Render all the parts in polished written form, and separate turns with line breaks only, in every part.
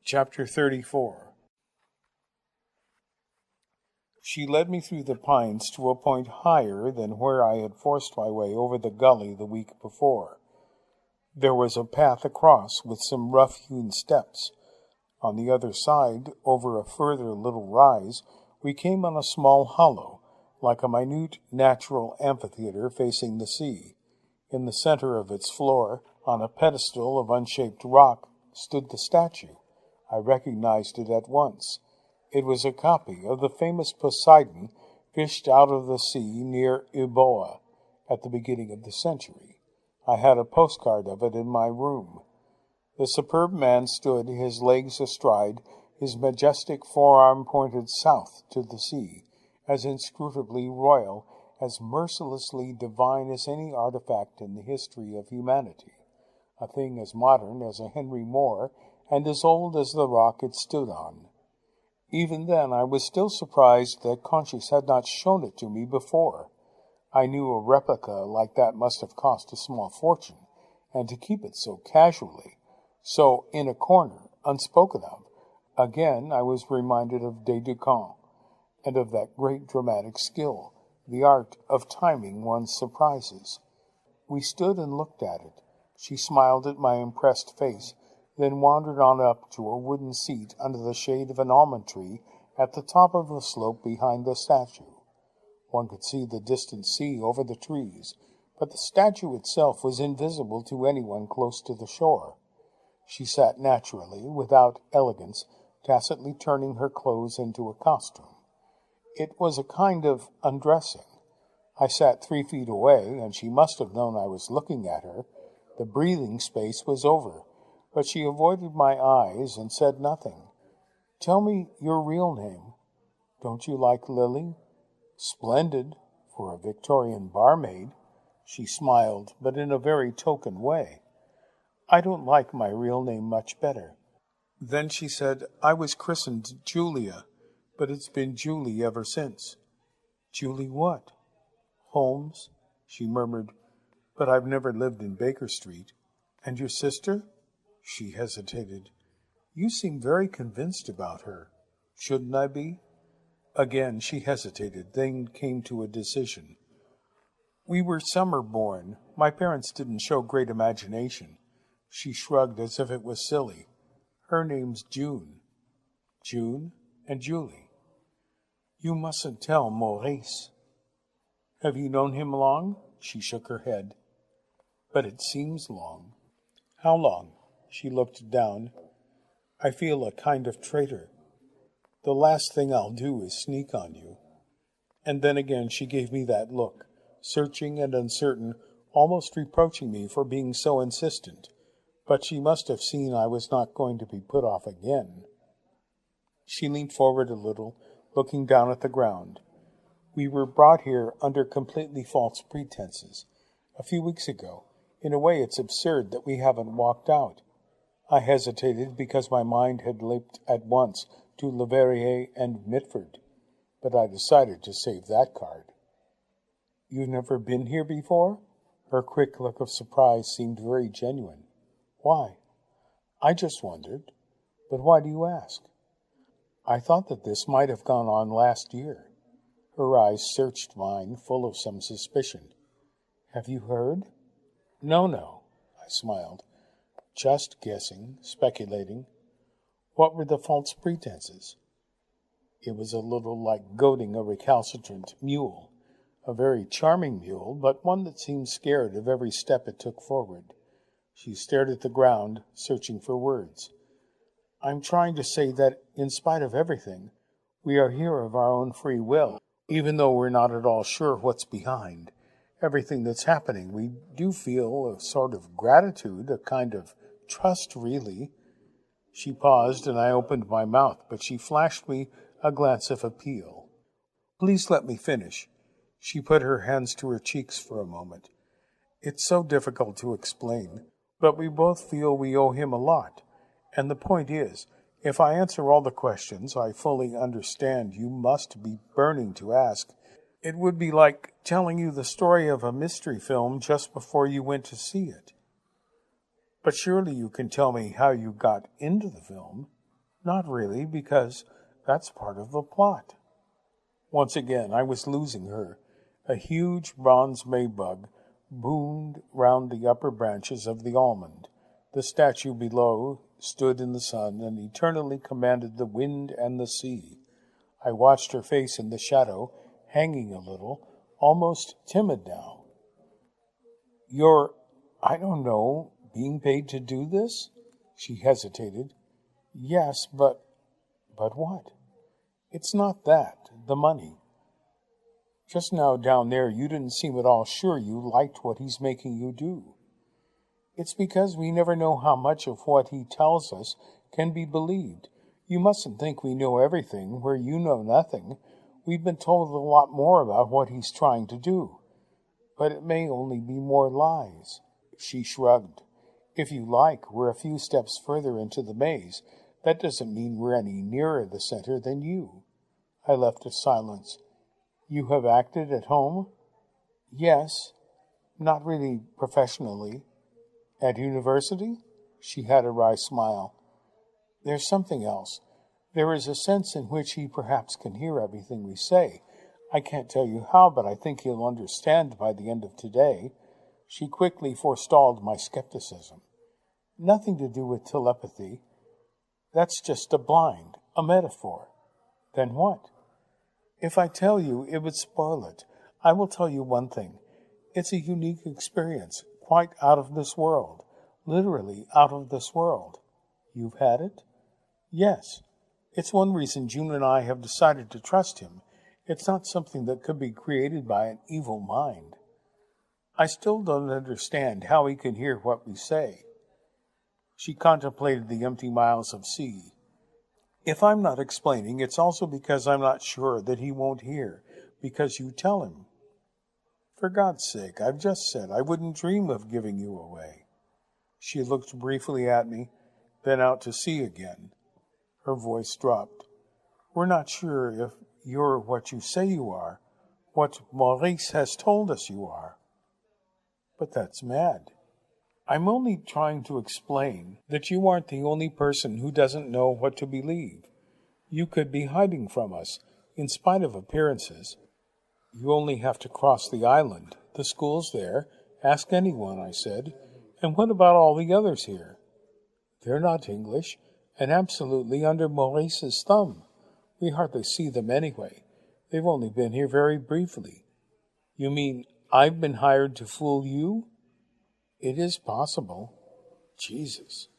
Chapter 34. She led me through the pines to a point higher than where I had forced my way over the gully the week before. There was a path across with some rough-hewn steps. On the other side, over a further little rise, we came on a small hollow, like a minute natural amphitheater facing the sea. In the center of its floor, on a pedestal of unshaped rock, stood the statue. I recognized it at once. It was a copy of the famous Poseidon fished out of the sea near Euboea at the beginning of the century. I had a postcard of it in my room. The superb man stood, his legs astride, his majestic forearm pointed south to the sea, as inscrutably royal, as mercilessly divine as any artifact in the history of humanity, a thing as modern as a Henry Moore, and as old as the rock it stood on. Even then I was still surprised that Conscience had not shown it to me before. I knew a replica like that must have cost a small fortune, and to keep it so casually, so in a corner, unspoken of, again I was reminded of de Ducamp, and of that great dramatic skill, the art of timing one's surprises. We stood and looked at it. She smiled at my impressed face, then wandered on up to a wooden seat under the shade of an almond tree at the top of the slope behind the statue. One could see the distant sea over the trees, but the statue itself was invisible to anyone close to the shore. She sat naturally, without elegance, tacitly turning her clothes into a costume. It was a kind of undressing. I sat 3 feet away, and she must have known I was looking at her. The breathing space was over, but she avoided my eyes and said nothing. "Tell me your real name. Don't you like Lily?" "Splendid, for a Victorian barmaid." She smiled, but in a very token way. "I don't like my real name much better." Then she said, "I was christened Julia, but it's been Julie ever since." "Julie what?" "Holmes," she murmured, "but I've never lived in Baker Street." "And your sister?" She hesitated. "You seem very convinced about her." "Shouldn't I be?" Again she hesitated, then came to a decision. "We were summer born. My parents didn't show great imagination." She shrugged as if it was silly. "Her name's June." "June and Julie." "You mustn't tell Maurice." "Have you known him long?" She shook her head. "But it seems long." "How long?" She looked down. "I feel a kind of traitor. The last thing I'll do is sneak on you." And then again she gave me that look, searching and uncertain, almost reproaching me for being so insistent. But she must have seen I was not going to be put off again. She leaned forward a little, looking down at the ground. "We were brought here under completely false pretenses. A few weeks ago. In a way, it's absurd that we haven't walked out." I hesitated because my mind had leaped at once to Leverrier and Mitford, but I decided to save that card. "You've never been here before?" Her quick look of surprise seemed very genuine. "Why?" "I just wondered. But why do you ask?" "I thought that this might have gone on last year." Her eyes searched mine, full of some suspicion. "Have you heard?" No, I smiled. "Just guessing, speculating." "What were the false pretenses?" It was a little like goading a recalcitrant mule. A very charming mule, but one that seemed scared of every step it took forward. She stared at the ground, searching for words. "I'm trying to say that, in spite of everything, we are here of our own free will, even though we're not at all sure what's behind. Everything that's happening, we do feel a sort of gratitude, a kind of trust, really." She paused, and I opened my mouth, but she flashed me a glance of appeal. "Please let me finish." She put her hands to her cheeks for a moment. "It's so difficult to explain, but we both feel we owe him a lot. And the point is, if I answer all the questions I fully understand you must be burning to ask, it would be like telling you the story of a mystery film just before you went to see it." "But surely you can tell me how you got into the film." Not really, because that's part of the plot. Once again, I was losing her. A huge bronze Maybug boomed round the upper branches of the almond. The statue below stood in the sun and eternally commanded the wind and the sea. I watched her face in the shadow, hanging a little, almost timid now. You're, I don't know, being paid to do this? She hesitated. Yes, but what? It's not that, the money. Just now down there you didn't seem at all sure you liked what he's making you do. It's because we never know how much of what he tells us can be believed. You mustn't think we know everything where you know nothing. We've been told a lot more about what he's trying to do. But it may only be more lies. She shrugged. If you like, we're a few steps further into the maze. That doesn't mean we're any nearer the center than you. I left a silence. You have acted at home? Yes. Not really professionally. At university? She had a wry smile. There's something else. There is a sense in which he perhaps can hear everything we say. I can't tell you how, but I think he'll understand by the end of today. She quickly forestalled my skepticism. Nothing to do with telepathy. That's just a blind, a metaphor. Then what? If I tell you, it would spoil it. I will tell you one thing. It's a unique experience, quite out of this world. Literally out of this world. You've had it? Yes. It's one reason June and I have decided to trust him. It's not something that could be created by an evil mind. I still don't understand how he can hear what we say. She contemplated the empty miles of sea. If I'm not explaining, it's also because I'm not sure that he won't hear, because you tell him. For God's sake, I've just said I wouldn't dream of giving you away. She looked briefly at me, then out to sea again. Her voice dropped. We're not sure if you're what you say you are, what Maurice has told us you are. But that's mad. I'm only trying to explain that you aren't the only person who doesn't know what to believe. You could be hiding from us, in spite of appearances. You only have to cross the island. The school's there. Ask anyone, I said. And what about all the others here? They're not English, and absolutely under Maurice's thumb. We hardly see them anyway. They've only been here very briefly. You mean I've been hired to fool you? It is possible. Jesus.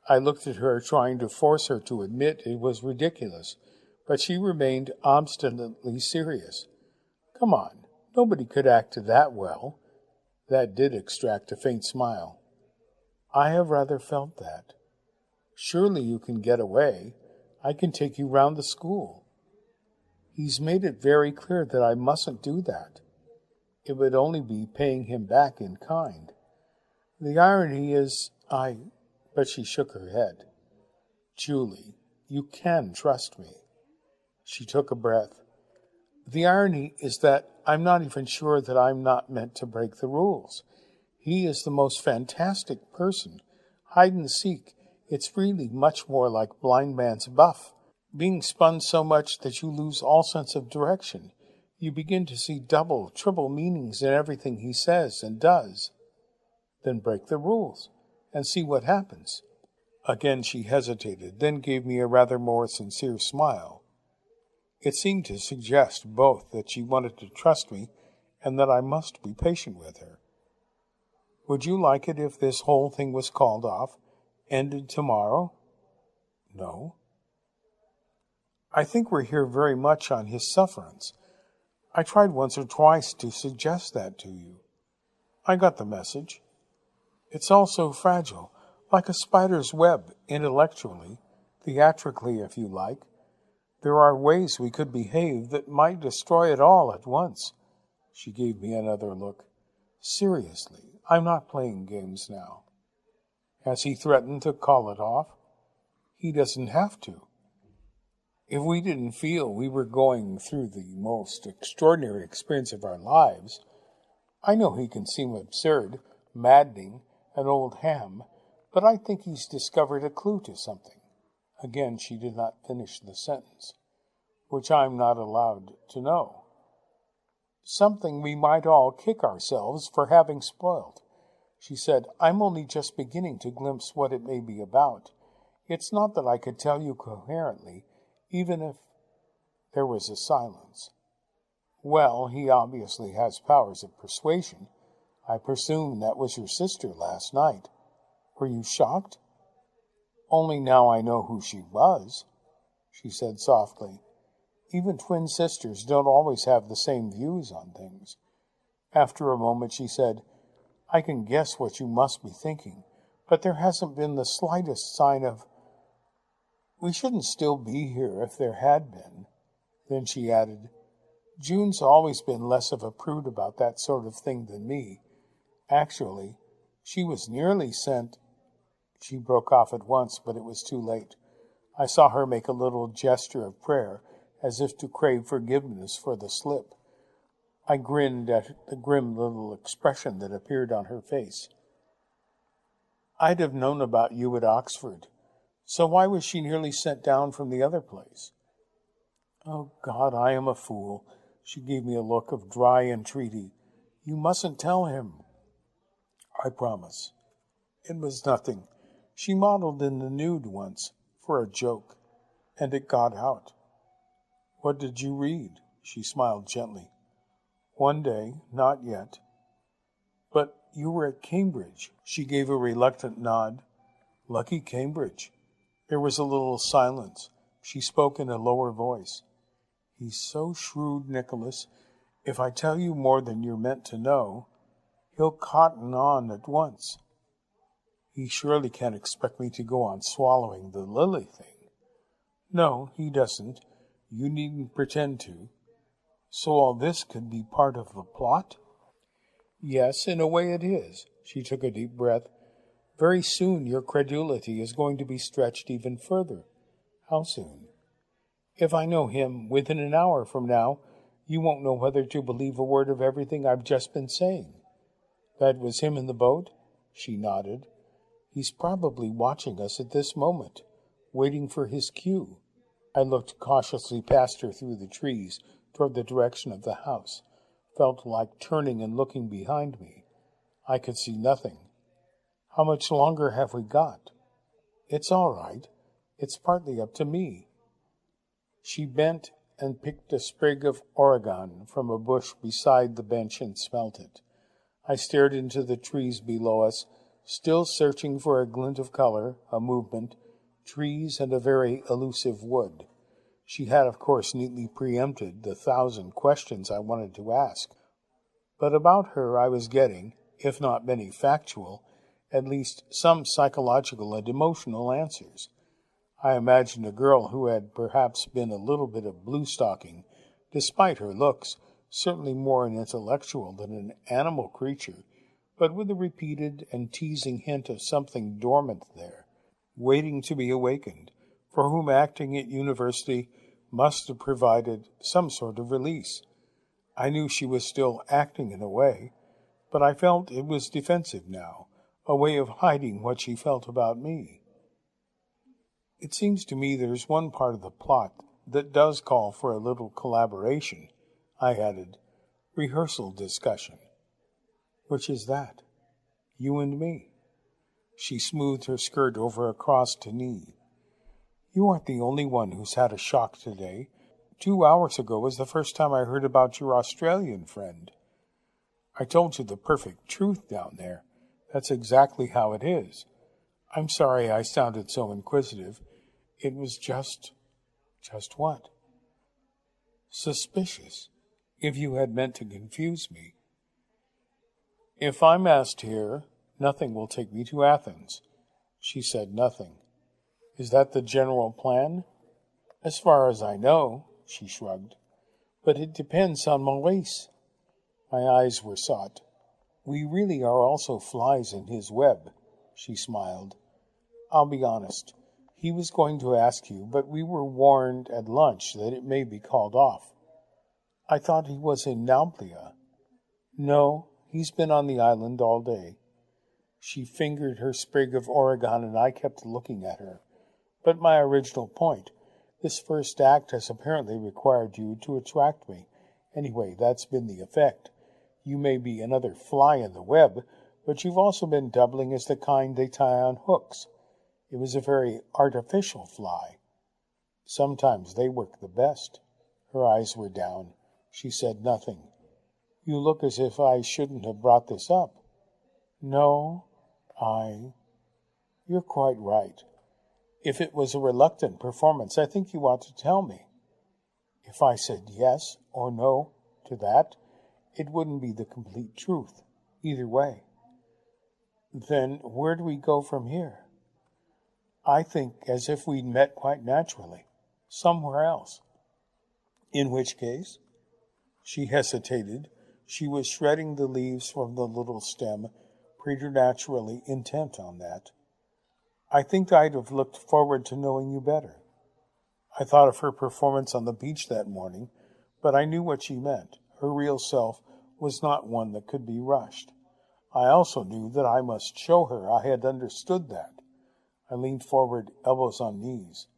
I looked at her, trying to force her to admit it was ridiculous, but she remained obstinately serious. Come on, nobody could act that well. That did extract a faint smile. I have rather felt that. Surely you can get away. I can take you round the school. He's made it very clear that I mustn't do that. It would only be paying him back in kind. The irony is, But she shook her head. Julie, you can trust me. She took a breath. The irony is that I'm not even sure that I'm not meant to break the rules. He is the most fantastic person. Hide and seek. It's really much more like blind man's buff. Being spun so much that you lose all sense of direction. You begin to see double, triple meanings in everything he says and does. Then break the rules and see what happens. Again she hesitated, then gave me a rather more sincere smile. It seemed to suggest both that she wanted to trust me and that I must be patient with her. Would you like it if this whole thing was called off, ended tomorrow? No. I think we're here very much on his sufferance. I tried once or twice to suggest that to you. I got the message. It's all so fragile, like a spider's web, intellectually, theatrically, if you like. There are ways we could behave that might destroy it all at once. She gave me another look. Seriously, I'm not playing games now. Has he threatened to call it off? He doesn't have to. If we didn't feel we were going through the most extraordinary experience of our lives, I know he can seem absurd, maddening, an old ham, but I think he's discovered a clue to something. Again, she did not finish the sentence. Which I'm not allowed to know. Something we might all kick ourselves for having spoiled. She said, I'm only just beginning to glimpse what it may be about. It's not that I could tell you coherently, even if there was a silence. Well, he obviously has powers of persuasion. I presume that was your sister last night. Were you shocked? Only now I know who she was, she said softly. Even twin sisters don't always have the same views on things. After a moment she said, I can guess what you must be thinking, but there hasn't been the slightest sign of... We shouldn't still be here if there had been. Then she added, June's always been less of a prude about that sort of thing than me. Actually, she was nearly sent... She broke off at once, but it was too late. I saw her make a little gesture of prayer, as if to crave forgiveness for the slip. I grinned at the grim little expression that appeared on her face. I'd have known about you at Oxford. So why was she nearly sent down from the other place? Oh, God, I am a fool. She gave me a look of dry entreaty. You mustn't tell him. I promise. It was nothing. She modeled in the nude once, for a joke, and it got out. What did you read? She smiled gently. One day, not yet. But you were at Cambridge. She gave a reluctant nod. Lucky Cambridge. There was a little silence. She spoke in a lower voice. He's so shrewd, Nicholas. If I tell you more than you're meant to know, he'll cotton on at once. He surely can't expect me to go on swallowing the Lily thing. No, he doesn't. You needn't pretend to. So all this could be part of the plot? Yes, in a way it is. She took a deep breath. Very soon your credulity is going to be stretched even further. How soon? If I know him within an hour from now, you won't know whether to believe a word of everything I've just been saying. That was him in the boat? She nodded. He's probably watching us at this moment, waiting for his cue. I looked cautiously past her through the trees toward the direction of the house, felt like turning and looking behind me. I could see nothing. How much longer have we got? It's all right. It's partly up to me. She bent and picked a sprig of oregon from a bush beside the bench and smelt it. I stared into the trees below us, still searching for a glint of color, a movement, trees and a very elusive wood. She had, of course, neatly preempted the 1,000 questions I wanted to ask. But about her I was getting, if not many factual, at least some psychological and emotional answers. I imagined a girl who had perhaps been a little bit of blue-stocking, despite her looks, certainly more an intellectual than an animal creature, but with a repeated and teasing hint of something dormant there, waiting to be awakened, for whom acting at university must have provided some sort of release. I knew she was still acting in a way, but I felt it was defensive now, a way of hiding what she felt about me. It seems to me there's one part of the plot that does call for a little collaboration, I added, rehearsal discussion. Which is that? You and me. She smoothed her skirt over across to knee. You aren't the only one who's had a shock today. 2 hours ago was the first time I heard about your Australian friend. I told you the perfect truth down there. That's exactly how it is. I'm sorry I sounded so inquisitive. It was just what? Suspicious, if you had meant to confuse me. If I'm asked here, nothing will take me to Athens. She said nothing. Is that the general plan? As far as I know, she shrugged. But it depends on Maurice. My eyes were sought. We really are also flies in his web, she smiled. I'll be honest. He was going to ask you, but we were warned at lunch that it may be called off. I thought he was in Nauplia. No, he's been on the island all day. She fingered her sprig of oregon, and I kept looking at her. But my original point, this first act has apparently required you to attract me. Anyway, that's been the effect. You may be another fly in the web, but you've also been doubling as the kind they tie on hooks. It was a very artificial fly. Sometimes they work the best." Her eyes were down. She said nothing. "You look as if I shouldn't have brought this up." "No, You're quite right. If it was a reluctant performance, I think you ought to tell me. If I said yes or no to that, it wouldn't be the complete truth, either way." "Then where do we go from here?" "I think as if we'd met quite naturally, somewhere else." "In which case?" She hesitated. She was shredding the leaves from the little stem, preternaturally intent on that. "I think I'd have looked forward to knowing you better." I thought of her performance on the beach that morning, but I knew what she meant. Her real self was not one that could be rushed. I also knew that I must show her I had understood that. I leaned forward, elbows on knees.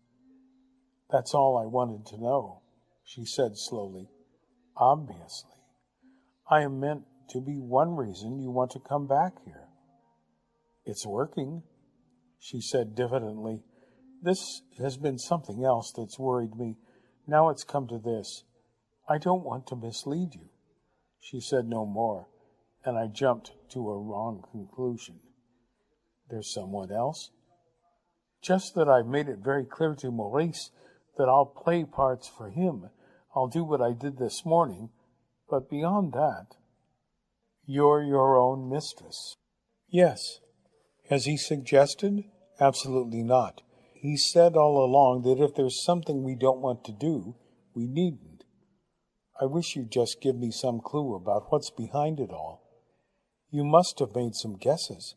"That's all I wanted to know," she said slowly. "Obviously. I am meant to be one reason you want to come back here." "It's working," she said diffidently. "This has been something else that's worried me. Now it's come to this. I don't want to mislead you." She said no more, and I jumped to a wrong conclusion. "There's someone else?" "Just that I've made it very clear to Maurice that I'll play parts for him. I'll do what I did this morning. But beyond that—" "You're your own mistress." "Yes." "Has he suggested?" "Absolutely not. He said all along that if there's something we don't want to do, we needn't. I wish you'd just give me some clue about what's behind it all." "You must have made some guesses.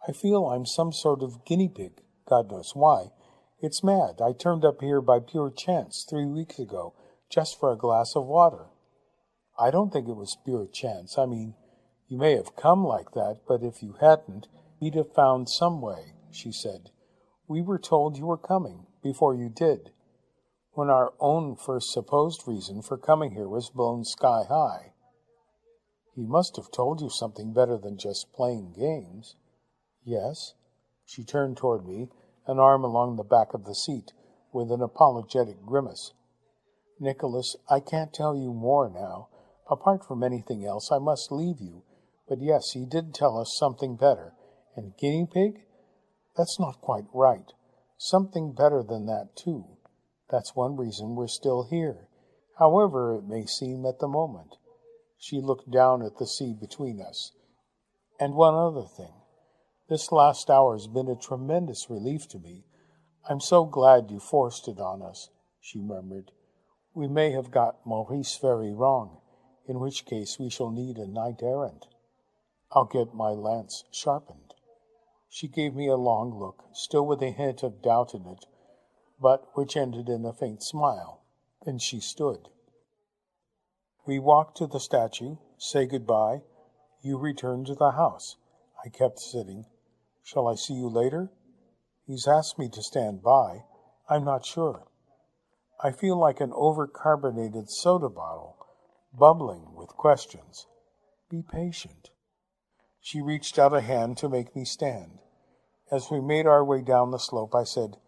I feel I'm some sort of guinea pig, God knows why. It's mad. I turned up here by pure chance 3 weeks ago, just for a glass of water." "I don't think it was pure chance. I mean, you may have come like that, but if you hadn't, we'd have found some way," she said. "We were told you were coming, before you did, when our own first supposed reason for coming here was blown sky high." "He must have told you something better than just playing games." "Yes." She turned toward me, an arm along the back of the seat, with an apologetic grimace. "Nicholas, I can't tell you more now. Apart from anything else, I must leave you. But yes, he did tell us something better. And guinea pig? That's not quite right. Something better than that, too. That's one reason we're still here, however it may seem at the moment." She looked down at the sea between us. "And one other thing. This last hour's been a tremendous relief to me. I'm so glad you forced it on us," she murmured. "We may have got Maurice very wrong, in which case we shall need a knight-errant. I'll get my lance sharpened." She gave me a long look, still with a hint of doubt in it, but which ended in a faint smile. Then she stood. We walked to the statue, say goodbye. You returned to the house. I kept sitting. "Shall I see you later?" "He's asked me to stand by. I'm not sure. I feel like an overcarbonated soda bottle, bubbling with questions. Be patient." She reached out a hand to make me stand. As we made our way down the slope, I said,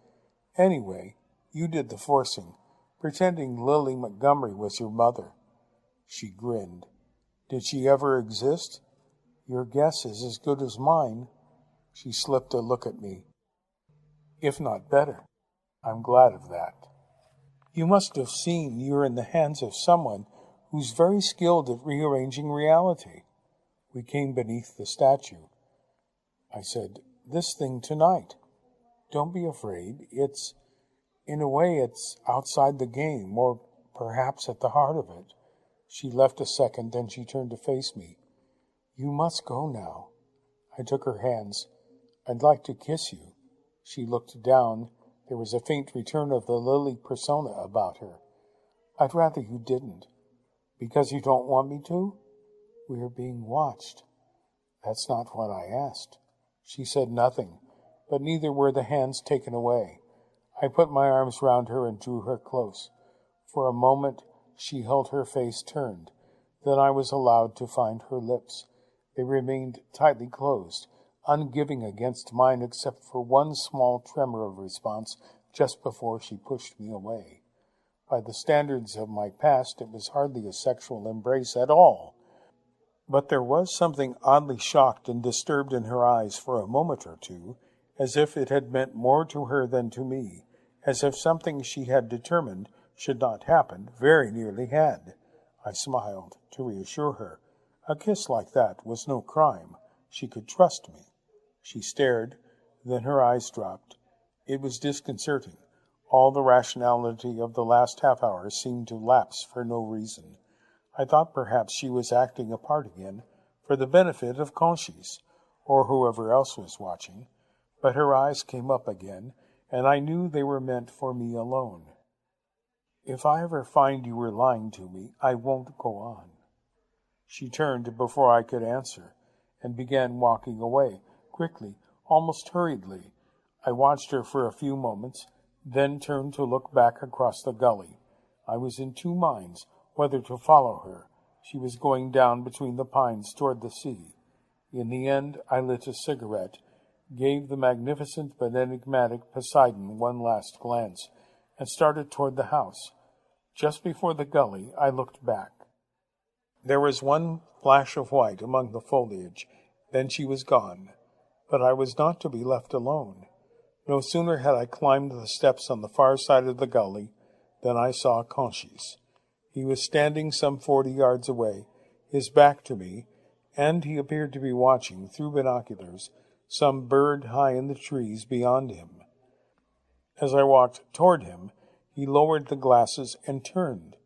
"Anyway, you did the forcing, pretending Lily Montgomery was your mother." She grinned. "Did she ever exist?" "Your guess is as good as mine." She slipped a look at me. "If not better. I'm glad of that. You must have seen you're in the hands of someone who's very skilled at rearranging reality." We came beneath the statue. I said, "This thing tonight. Don't be afraid. In a way, it's outside the game, or perhaps at the heart of it." She left a second, then she turned to face me. "You must go now." I took her hands. "I'd like to kiss you." She looked down. There was a faint return of the Lily persona about her. "I'd rather you didn't." "Because you don't want me to?" "We are being watched." "That's not what I asked." She said nothing, but neither were the hands taken away. I put my arms round her and drew her close. For a moment she held her face turned. Then I was allowed to find her lips. They remained tightly closed, ungiving against mine except for one small tremor of response just before she pushed me away. By the standards of my past, it was hardly a sexual embrace at all. But there was something oddly shocked and disturbed in her eyes for a moment or two, as if it had meant more to her than to me, as if something she had determined should not happen very nearly had. I smiled to reassure her. A kiss like that was no crime. She could trust me. She stared, then her eyes dropped. It was disconcerting. All the rationality of the last half-hour seemed to lapse for no reason. I thought perhaps she was acting a part again, for the benefit of Conchis, or whoever else was watching. But her eyes came up again, and I knew they were meant for me alone. If I ever find you were lying to me, I won't go on. She turned before I could answer, and began walking away, quickly, almost hurriedly. I watched her for a few moments, then turned to look back across the gully. I was in two minds whether to follow her. She was going down between the pines toward the sea. In the end, I lit a cigarette, gave the magnificent but enigmatic Poseidon one last glance, and started toward the house. Just before the gully, I looked back. There was one flash of white among the foliage, then she was gone. But I was not to be left alone. No sooner had I climbed the steps on the far side of the gully than I saw Conchis. He was standing some 40 yards away, his back to me, and he appeared to be watching, through binoculars, some bird high in the trees beyond him. As I walked toward him, he lowered the glasses and turned,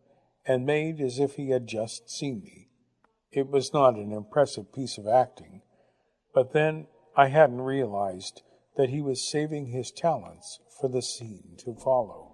and made as if he had just seen me. It was not an impressive piece of acting, but then I hadn't realized that he was saving his talents for the scene to follow.